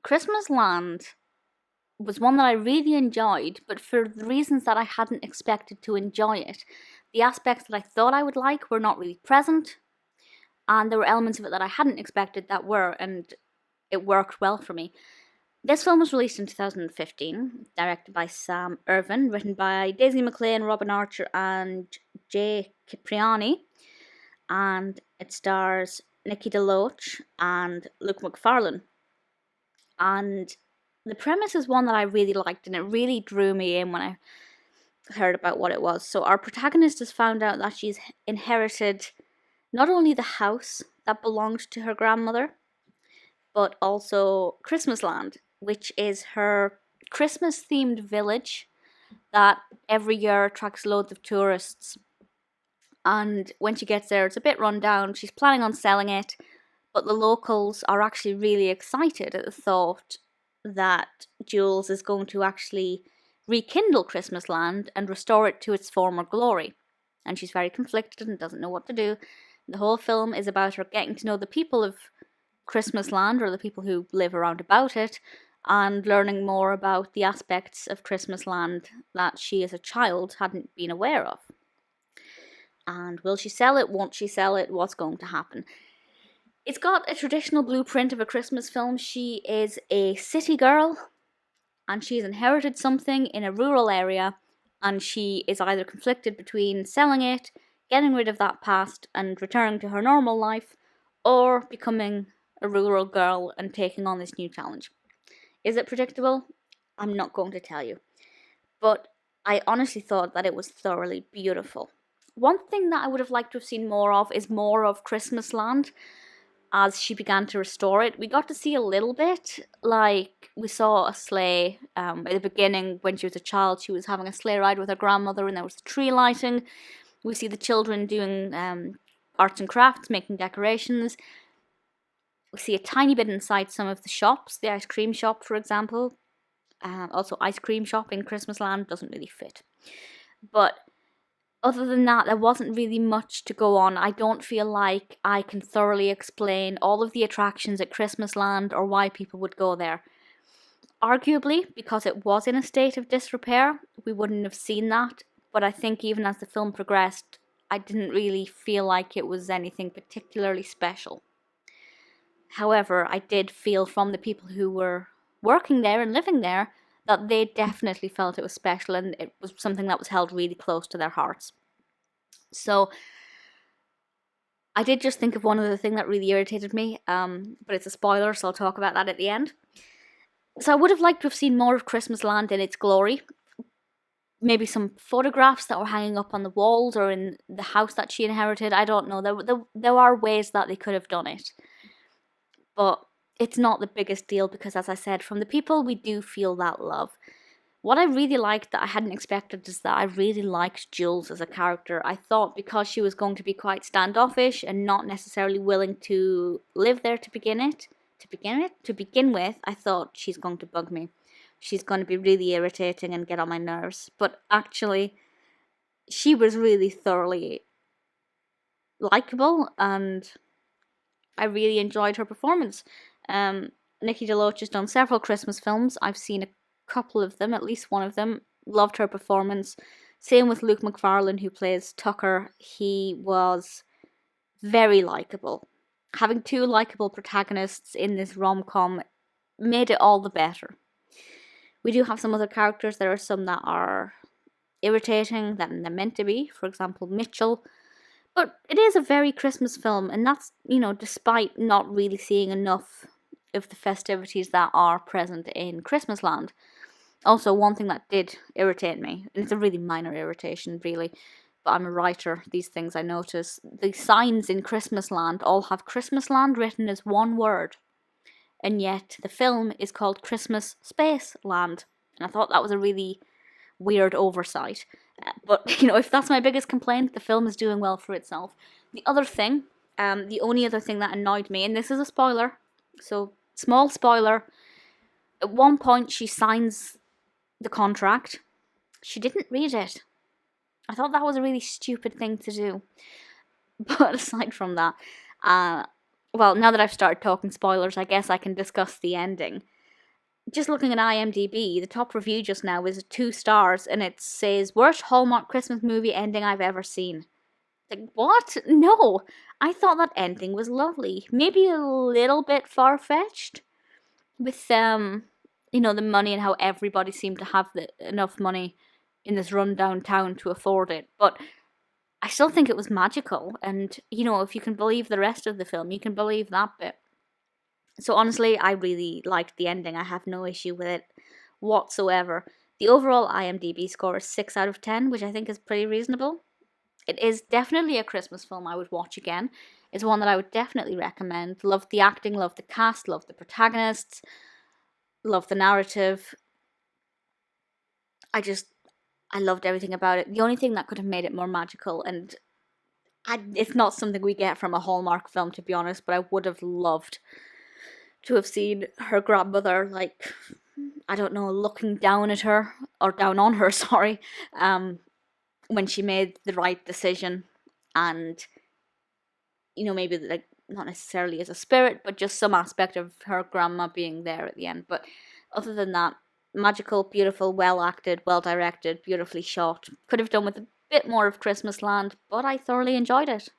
Christmas Land was one that I really enjoyed, but for the reasons that I hadn't expected to enjoy it. The aspects that I thought I would like were not really present, and there were elements of it that I hadn't expected that were, and it worked well for me. This film was released in 2015, directed by Sam Irvin, written by Daisy McLean, Robin Archer, and Cipriani, and it stars Nikki Deloach and Luke Macfarlane. And the premise is one that I really liked, and it really drew me in when I heard about what it was. So our protagonist has found out that she's inherited not only the house that belonged to her grandmother, but also Christmas Land, which is her Christmas-themed village that every year attracts loads of tourists. And when she gets there, it's a bit run down. She's planning on selling it, but the locals are actually really excited at the thought that Jules is going to actually rekindle Christmas Land and restore it to its former glory. And she's very conflicted and doesn't know what to do. The whole film is about her getting to know the people of Christmas Land, or the people who live around about it, and learning more about the aspects of Christmas Land that she as a child hadn't been aware of. And will she sell it? Won't she sell it? What's going to happen? It's got a traditional blueprint of a Christmas film. She is a city girl, and she's inherited something in a rural area, and she is either conflicted between selling it, getting rid of that past, and returning to her normal life, or becoming a rural girl and taking on this new challenge. Is it predictable? I'm not going to tell you. But I honestly thought that it was thoroughly beautiful. One thing that I would have liked to have seen more of is more of Christmas Land as she began to restore it. We got to see a little bit, like we saw a sleigh at the beginning when she was a child. She was having a sleigh ride with her grandmother and there was tree lighting. We see the children doing arts and crafts, making decorations. We see a tiny bit inside some of the shops, the ice cream shop, for example. Also, ice cream shop in Christmas Land doesn't really fit. But other than that, there wasn't really much to go on. I don't feel like I can thoroughly explain all of the attractions at Christmas Land or why people would go there. Arguably, because it was in a state of disrepair, we wouldn't have seen that. But I think even as the film progressed, I didn't really feel like it was anything particularly special. However, I did feel from the people who were working there and living there that they definitely felt it was special, and it was something that was held really close to their hearts. So I did just think of one other thing that really irritated me, but it's a spoiler, so I'll talk about that at the end. So I would have liked to have seen more of Christmas Land in its glory. Maybe some photographs that were hanging up on the walls or in the house that she inherited. I don't know. There are ways that they could have done it. But it's not the biggest deal because, as I said, from the people, we do feel that love. What I really liked that I hadn't expected is that I really liked Jules as a character. I thought because she was going to be quite standoffish and not necessarily willing to live there to begin with, I thought she's going to bug me. She's going to be really irritating and get on my nerves. But actually, she was really thoroughly likable, and I really enjoyed her performance. Nikki Deloach has done several Christmas films. I've seen a couple of them, at least one of them. Loved her performance. Same with Luke Macfarlane, who plays Tucker. He was very likable. Having two likable protagonists in this rom-com made it all the better. We do have some other characters. There are some that are irritating, that they're meant to be. For example, Mitchell. But it is a very Christmas film, and that's, despite not really seeing enough of the festivities that are present in Christmas Land. Also, one thing that did irritate me, and it's a really minor irritation, really, but I'm a writer, these things I notice. The signs in Christmas Land all have Christmas Land written as one word, and yet the film is called Christmas Space Land, and I thought that was a really weird oversight. But, if that's my biggest complaint, the film is doing well for itself. The only other thing that annoyed me, and this is a spoiler, so small spoiler, at one point she signs the contract. She didn't read it. I thought that was a really stupid thing to do. But aside from that, now that I've started talking spoilers, I guess I can discuss the ending. just looking at IMDb, the top review just now is 2 stars, and it says, worst Hallmark Christmas movie ending I've ever seen. Like, what? No, I thought that ending was lovely. Maybe a little bit far-fetched with, you know, the money and how everybody seemed to have enough money in this rundown town to afford it. But I still think it was magical. And, you know, if you can believe the rest of the film, you can believe that bit. So honestly, I really liked the ending. I have no issue with it whatsoever. The overall IMDb score is 6 out of 10, which I think is pretty reasonable. It is definitely a Christmas film I would watch again. It's one that I would definitely recommend. Loved the acting, loved the cast, loved the protagonists, loved the narrative. I loved everything about it. The only thing that could have made it more magical, and it's not something we get from a Hallmark film, to be honest, but I would have loved to have seen her grandmother, like, I don't know, looking down at her, or down on her, sorry, when she made the right decision, and, you know, maybe, like, not necessarily as a spirit, but just some aspect of her grandma being there at the end. But other than that, magical, beautiful, well acted, well directed, beautifully shot. Could have done with a bit more of Christmas Land, but I thoroughly enjoyed it.